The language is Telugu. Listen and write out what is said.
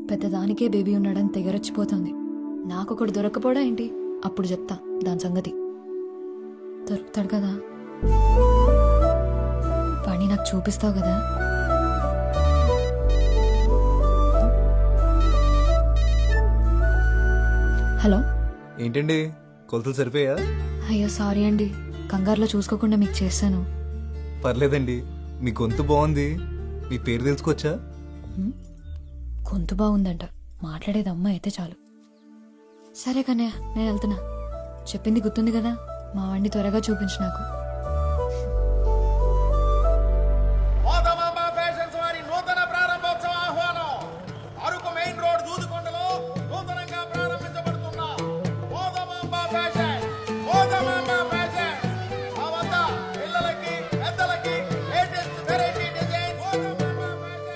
పెద్దదానికే బేబీ ఉన్నాడని తెగరొచ్చిపోతుంది. నాకొకడు దొరకపోవడా ఏంటి? అప్పుడు చెప్తా దాని సంగతి. దొరుకుతాడు కదా, వాణ్ణి నాకు చూపిస్తావు కదా? హలో, ఏంటండి కొలతలు సరిపోయా? అయ్యో సారీ అండి, కంగారులో చూసుకోకుండా మీకు చేశాను. పర్లేదండి, మీ గొంతు బాగుంది. మీ పేరు తెలుసుకోవచ్చా? గొంతు బాగుందంట, మాట్లాడేది అమ్మ అయితే చాలు. సరే కన్నయ్య, నేను వెళ్తున్నా. చెప్పింది గుర్తుంది కదా, మా వాడిని త్వరగా చూపించు నాకు.